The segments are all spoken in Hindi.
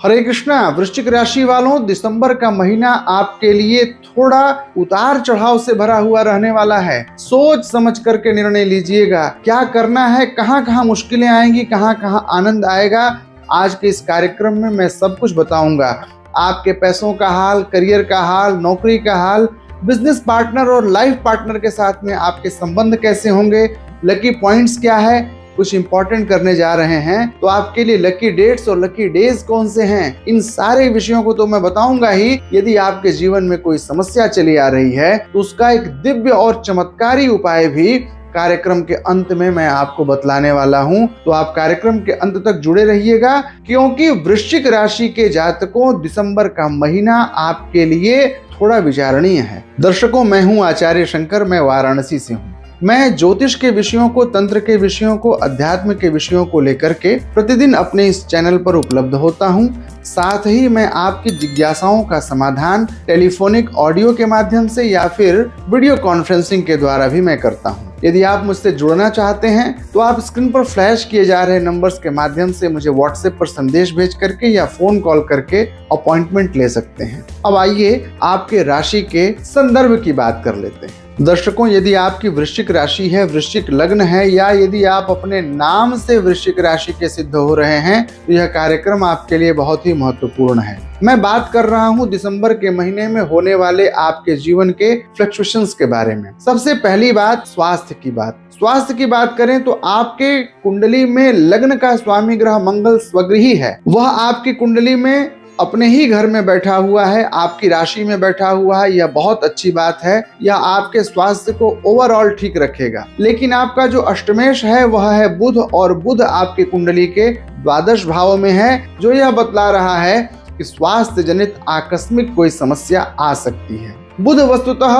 हरे कृष्णा। वृश्चिक राशि वालों, दिसंबर का महीना आपके लिए थोड़ा उतार चढ़ाव से भरा हुआ रहने वाला है। सोच समझ करके निर्णय लीजिएगा, क्या करना है, कहां कहां मुश्किलें आएंगी, कहां कहां आनंद आएगा। आज के इस कार्यक्रम में मैं सब कुछ बताऊंगा। आपके पैसों का हाल, करियर का हाल, नौकरी का हाल, बिजनेस पार्टनर और लाइफ पार्टनर के साथ में आपके संबंध कैसे होंगे, लकी पॉइंट्स क्या है, कुछ इंपॉर्टेंट करने जा रहे हैं तो आपके लिए लकी डेट्स और लकी डेज कौन से हैं, इन सारे विषयों को तो मैं बताऊंगा ही। यदि आपके जीवन में कोई समस्या चली आ रही है तो उसका एक दिव्य और चमत्कारी उपाय भी कार्यक्रम के अंत में मैं आपको बतलाने वाला हूं। तो आप कार्यक्रम के अंत तक जुड़े रहिएगा, क्योंकि वृश्चिक राशि के जातकों, दिसंबर का महीना आपके लिए थोड़ा विचारणीय है। दर्शकों, मैं हूं आचार्य शंकर, मैं वाराणसी से हूं। मैं ज्योतिष के विषयों को, तंत्र के विषयों को, अध्यात्म के विषयों को लेकर के प्रतिदिन अपने इस चैनल पर उपलब्ध होता हूं। साथ ही मैं आपकी जिज्ञासाओं का समाधान टेलीफोनिक ऑडियो के माध्यम से या फिर वीडियो कॉन्फ्रेंसिंग के द्वारा भी मैं करता हूं। यदि आप मुझसे जुड़ना चाहते हैं तो आप स्क्रीन पर फ्लैश किए जा रहे नंबर्स के माध्यम से मुझे व्हाट्सएप पर संदेश भेज करके या फोन कॉल करके अपॉइंटमेंट ले सकते हैं। अब आइए आपके राशि के संदर्भ की बात कर लेते हैं। दर्शकों, यदि आपकी वृश्चिक राशि है, वृश्चिक लग्न है, या यदि आप अपने नाम से वृश्चिक राशि के सिद्ध हो रहे हैं तो यह कार्यक्रम आपके लिए बहुत ही महत्वपूर्ण है। मैं बात कर रहा हूं दिसंबर के महीने में होने वाले आपके जीवन के फ्लक्चुएशंस के बारे में। सबसे पहली बात, स्वास्थ्य की बात। स्वास्थ्य की बात करें तो आपके कुंडली में लग्न का स्वामी ग्रह मंगल स्वगृही है। वह आपकी कुंडली में अपने ही घर में बैठा हुआ है, आपकी राशि में बैठा हुआ है। यह बहुत अच्छी बात है, यह आपके स्वास्थ्य को ओवरऑल ठीक रखेगा। लेकिन आपका जो अष्टमेश है वह है बुध, और बुध आपकी कुंडली के द्वादश भाव में है, जो यह बतला रहा है कि स्वास्थ्य जनित आकस्मिक कोई समस्या आ सकती है। बुध वस्तुतः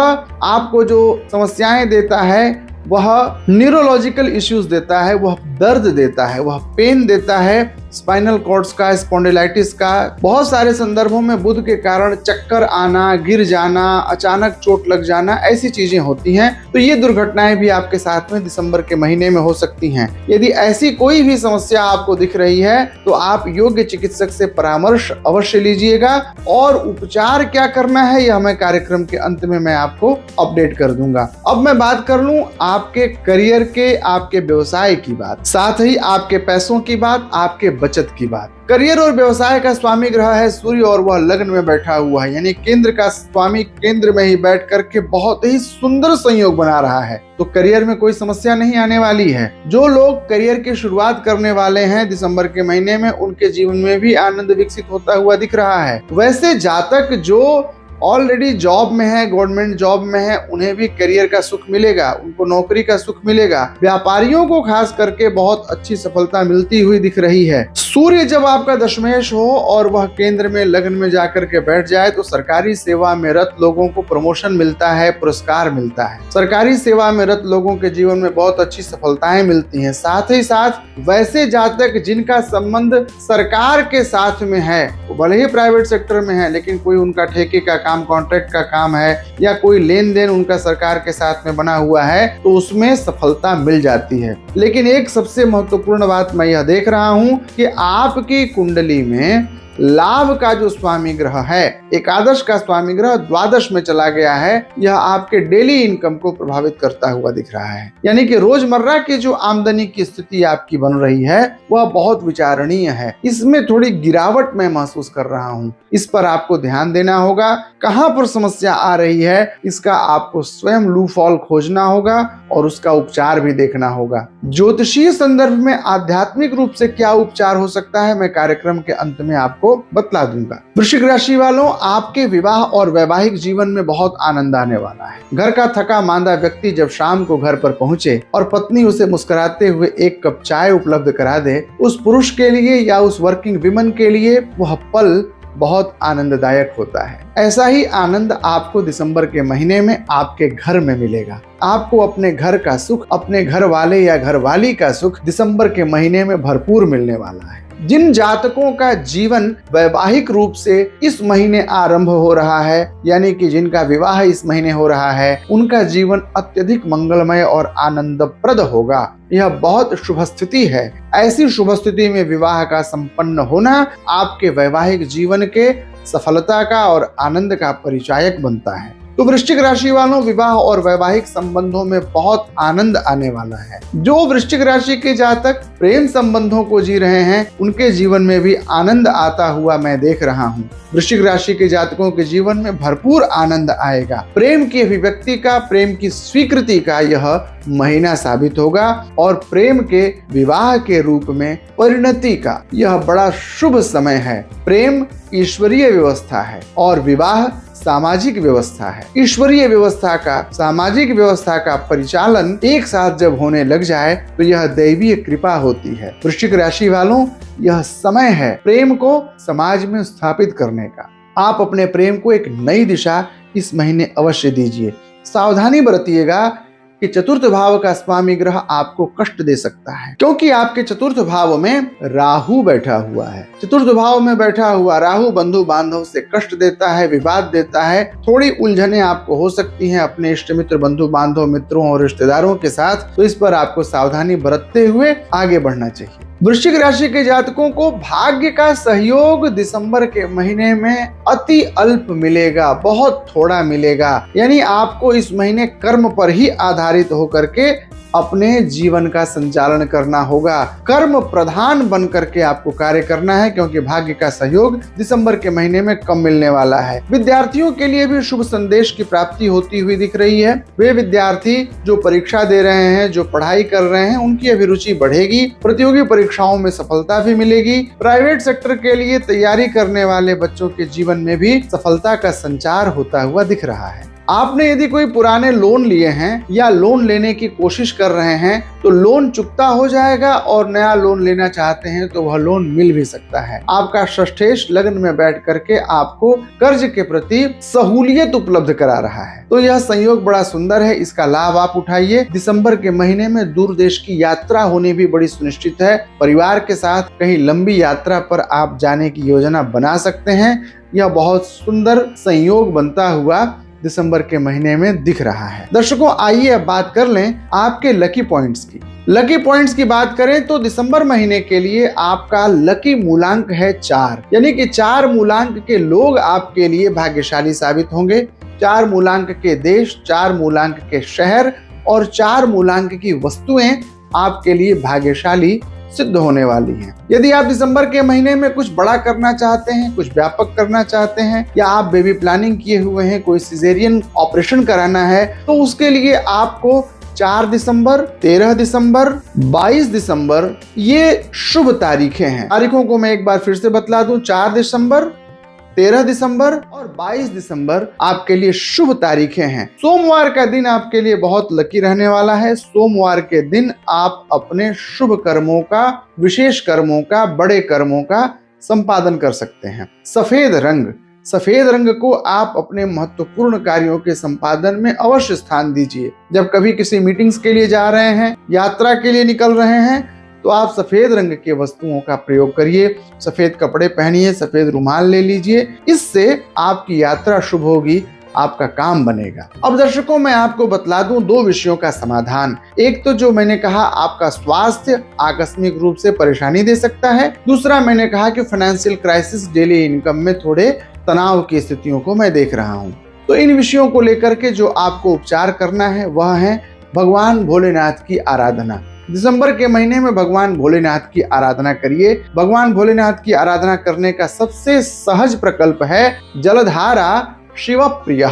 आपको जो समस्याएं देता है वह न्यूरोलॉजिकल इश्यूज देता है, वह दर्द देता है, वह पेन देता है, स्पाइनल कॉर्ड्स का, स्पॉन्डिलाइटिस का। बहुत सारे संदर्भों में बुध के कारण चक्कर आना, गिर जाना, अचानक चोट लग जाना, ऐसी चीजें होती हैं। तो ये दुर्घटनाएं भी आपके साथ में दिसंबर के महीने में हो सकती हैं। यदि ऐसी कोई भी समस्या आपको दिख रही है तो आप योग्य चिकित्सक से परामर्श अवश्य लीजिएगा, और उपचार क्या करना है यह मैं कार्यक्रम के अंत में मैं आपको अपडेट कर दूंगा। अब मैं बात कर लूं आपके करियर के, आपके व्यवसाय की बात, साथ ही आपके पैसों की बात, आपके बचत की बात। करियर और व्यवसाय का स्वामी ग्रह है सूर्य, और वह लग्न में बैठा हुआ है, यानी केंद्र का स्वामी केंद्र में ही बैठ करके बहुत ही सुंदर संयोग बना रहा है। तो करियर में कोई समस्या नहीं आने वाली है। जो लोग करियर की शुरुआत करने वाले हैं दिसंबर के महीने में, उनके जीवन में भी आनंद विकसित होता हुआ दिख रहा है। वैसे जातक जो ऑलरेडी जॉब में है, गवर्नमेंट जॉब में है, उन्हें भी करियर का सुख मिलेगा, उनको नौकरी का सुख मिलेगा। व्यापारियों को खास करके बहुत अच्छी सफलता मिलती हुई दिख रही है। सूर्य जब आपका दशमेश हो और वह केंद्र में लग्न में जाकर के बैठ जाए तो सरकारी सेवा में रत लोगों को प्रमोशन मिलता है, पुरस्कार मिलता है। सरकारी सेवा में रत लोगों के जीवन में बहुत अच्छी सफलताएं मिलती हैं। साथ ही साथ वैसे जातक जिनका संबंध सरकार के साथ में है, भले ही प्राइवेट सेक्टर में है, लेकिन कोई उनका ठेके का काम, कॉन्ट्रैक्ट का काम है, या कोई लेन देन उनका सरकार के साथ में बना हुआ है, तो उसमें सफलता मिल जाती है। लेकिन एक सबसे महत्वपूर्ण बात मैं यह देख रहा हूं कि आपकी कुंडली में लाभ का जो स्वामी ग्रह है, एकादश का स्वामी ग्रह द्वादश में चला गया है। यह आपके डेली इनकम को प्रभावित करता हुआ दिख रहा है, यानी कि रोजमर्रा की जो आमदनी की स्थिति आपकी बन रही है वह बहुत विचारणीय है। इसमें थोड़ी गिरावट मैं महसूस कर रहा हूं। इस पर आपको ध्यान देना होगा। कहां पर समस्या आ रही है इसका आपको स्वयं लूफॉल खोजना होगा और उसका उपचार भी देखना होगा। ज्योतिषीय संदर्भ में आध्यात्मिक रूप से क्या उपचार हो सकता है मैं कार्यक्रम के अंत में आपको बतला दूंगा। वृश्चिक राशि वालों, आपके विवाह और वैवाहिक जीवन में बहुत आनंद आने वाला है। घर का थका मांदा व्यक्ति जब शाम को घर पर पहुंचे और पत्नी उसे मुस्कुराते हुए एक कप चाय उपलब्ध करा दे, उस पुरुष के लिए या उस वर्किंग विमन के लिए वह पल बहुत आनंददायक होता है। ऐसा ही आनंद आपको दिसंबर के महीने में आपके घर में मिलेगा। आपको अपने घर का सुख, अपने घर वाले या घर वाली का सुख दिसंबर के महीने में भरपूर मिलने वाला है। जिन जातकों का जीवन वैवाहिक रूप से इस महीने आरंभ हो रहा है, यानी कि जिनका विवाह इस महीने हो रहा है, उनका जीवन अत्यधिक मंगलमय और आनंदप्रद होगा। यह बहुत शुभ स्थिति है। ऐसी शुभ स्थिति में विवाह का संपन्न होना आपके वैवाहिक जीवन के सफलता का और आनंद का परिचायक बनता है। तो वृश्चिक राशि वालों, विवाह और वैवाहिक संबंधों में बहुत आनंद आने वाला है। जो वृश्चिक राशि के जातक प्रेम संबंधों को जी रहे हैं, उनके जीवन में भी आनंद आता हुआ मैं देख रहा हूँ। वृश्चिक राशि के जातकों के जीवन में भरपूर आनंद आएगा। प्रेम की अभिव्यक्ति का, प्रेम की स्वीकृति का यह महीना साबित होगा और प्रेम के विवाह के रूप में परिणति का यह बड़ा शुभ समय है। प्रेम ईश्वरीय व्यवस्था है और विवाह सामाजिक व्यवस्था है। ईश्वरीय व्यवस्था का, सामाजिक व्यवस्था का परिचालन एक साथ जब होने लग जाए तो यह दैवीय कृपा होती है। वृश्चिक राशि वालों, यह समय है प्रेम को समाज में स्थापित करने का। आप अपने प्रेम को एक नई दिशा इस महीने अवश्य दीजिए। सावधानी बरतिएगा कि चतुर्थ भाव का स्वामी ग्रह आपको कष्ट दे सकता है, क्योंकि आपके चतुर्थ भाव में राहु बैठा हुआ है। चतुर्थ भाव में बैठा हुआ राहु बंधु बांधव से कष्ट देता है, विवाद देता है। थोड़ी उलझने आपको हो सकती हैं अपने इष्ट मित्र, बंधु बांधव, मित्रों और रिश्तेदारों के साथ, तो इस पर आपको सावधानी बरतते हुए आगे बढ़ना चाहिए। वृश्चिक राशि के जातकों को भाग्य का सहयोग दिसंबर के महीने में अति अल्प मिलेगा, बहुत थोड़ा मिलेगा। यानी आपको इस महीने कर्म पर ही आधारित होकर के अपने जीवन का संचालन करना होगा। कर्म प्रधान बन करके आपको कार्य करना है, क्योंकि भाग्य का सहयोग दिसंबर के महीने में कम मिलने वाला है। विद्यार्थियों के लिए भी शुभ संदेश की प्राप्ति होती हुई दिख रही है। वे विद्यार्थी जो परीक्षा दे रहे हैं, जो पढ़ाई कर रहे हैं, उनकी अभिरुचि बढ़ेगी। प्रतियोगी परीक्षाओं में सफलता भी मिलेगी। प्राइवेट सेक्टर के लिए तैयारी करने वाले बच्चों के जीवन में भी सफलता का संचार होता हुआ दिख रहा है। आपने यदि कोई पुराने लोन लिए हैं या लोन लेने की कोशिश कर रहे हैं, तो लोन चुकता हो जाएगा और नया लोन लेना चाहते हैं तो वह लोन मिल भी सकता है। आपका षष्ठेश लग्न में बैठ करके आपको कर्ज के प्रति सहूलियत उपलब्ध करा रहा है। तो यह संयोग बड़ा सुंदर है, इसका लाभ आप उठाइए। दिसंबर के महीने में दूर देश की यात्रा होनी भी बड़ी सुनिश्चित है। परिवार के साथ कहीं लंबी यात्रा पर आप जाने की योजना बना सकते हैं। यह बहुत सुंदर संयोग बनता हुआ दिसंबर के महीने में दिख रहा है। दर्शकों, आइए अब बात कर लें आपके लकी पॉइंट्स की। लकी पॉइंट्स की बात करें तो दिसंबर महीने के लिए आपका लकी मूलांक है 4, यानी कि 4 मूलांक के लोग आपके लिए भाग्यशाली साबित होंगे। 4 मूलांक के देश, 4 मूलांक के शहर और 4 मूलांक की वस्तुएं आपके लिए भाग्यशाली सिद्ध होने वाली हैं। यदि आप दिसंबर के महीने में कुछ बड़ा करना चाहते हैं, कुछ व्यापक करना चाहते हैं, या आप बेबी प्लानिंग किए हुए हैं, कोई सिजेरियन ऑपरेशन कराना है, तो उसके लिए आपको 4 दिसंबर, 13 दिसंबर, 22 दिसंबर ये शुभ तारीखें हैं। तारीखों को मैं एक बार फिर से बतला दूं, 4 दिसंबर, 13 दिसंबर और 22 दिसंबर आपके लिए शुभ तारीखें हैं। सोमवार का दिन आपके लिए बहुत लकी रहने वाला है। सोमवार के दिन आप अपने शुभ कर्मों का, विशेष कर्मों का, बड़े कर्मों का संपादन कर सकते हैं। सफेद रंग को आप अपने महत्वपूर्ण कार्यों के संपादन में अवश्य स्थान दीजिए। जब कभी किसी मीटिंग्स के लिए जा रहे हैं, यात्रा के लिए निकल रहे हैं, तो आप सफेद रंग के वस्तुओं का प्रयोग करिए। सफेद कपड़े पहनिए, सफेद रुमाल ले लीजिए, इससे आपकी यात्रा शुभ होगी, आपका काम बनेगा। अब दर्शकों, मैं आपको बतला दूं 2 विषयों का समाधान। एक तो जो मैंने कहा, आपका स्वास्थ्य आकस्मिक रूप से परेशानी दे सकता है। दूसरा मैंने कहा कि फाइनेंशियल क्राइसिस, डेली इनकम में थोड़े तनाव की स्थितियों को मैं देख रहा हूं। तो इन विषयों को लेकर के जो आपको उपचार करना है वह है भगवान भोलेनाथ की आराधना। दिसंबर के महीने में भगवान भोलेनाथ की आराधना करिए। भगवान भोलेनाथ की आराधना करने का सबसे सहज प्रकल्प है जलधारा शिव प्रिय।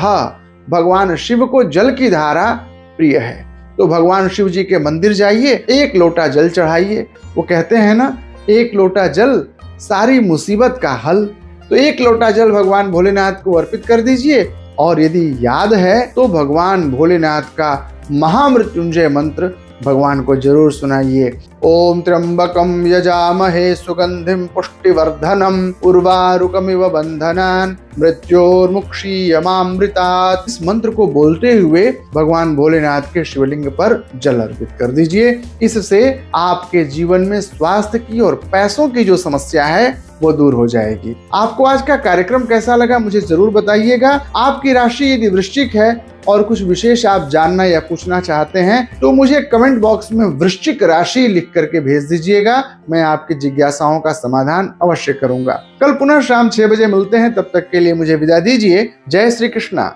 भगवान शिव को जल की धारा प्रिय है, तो भगवान शिव जी के मंदिर जाइए, 1 लोटा जल चढ़ाइए। वो कहते हैं ना, 1 लोटा जल सारी मुसीबत का हल। तो 1 लोटा जल भगवान भोलेनाथ को अर्पित कर दीजिए, और यदि याद है तो भगवान भोलेनाथ का महामृत्युंजय मंत्र भगवान को जरूर सुनाइए। ओम त्र्यंबकम यजामहे सुगंधिम पुष्टिवर्धनम उर्वारुकमिव बंधनान मृत्योर्मुक्षीयमामृतात्। इस मंत्र को बोलते हुए भगवान भोलेनाथ के शिवलिंग पर जल अर्पित कर दीजिए। इससे आपके जीवन में स्वास्थ्य की और पैसों की जो समस्या है वो दूर हो जाएगी। आपको आज का कार्यक्रम कैसा लगा मुझे जरूर बताइएगा। आपकी राशि यदि वृश्चिक है और कुछ विशेष आप जानना या पूछना चाहते हैं तो मुझे कमेंट बॉक्स में वृश्चिक राशि लिख करके भेज दीजिएगा। मैं आपकी जिज्ञासाओं का समाधान अवश्य करूंगा। कल पुनः शाम 6 बजे मिलते हैं, तब तक के लिए मुझे विदा दीजिए। जय श्री कृष्णा।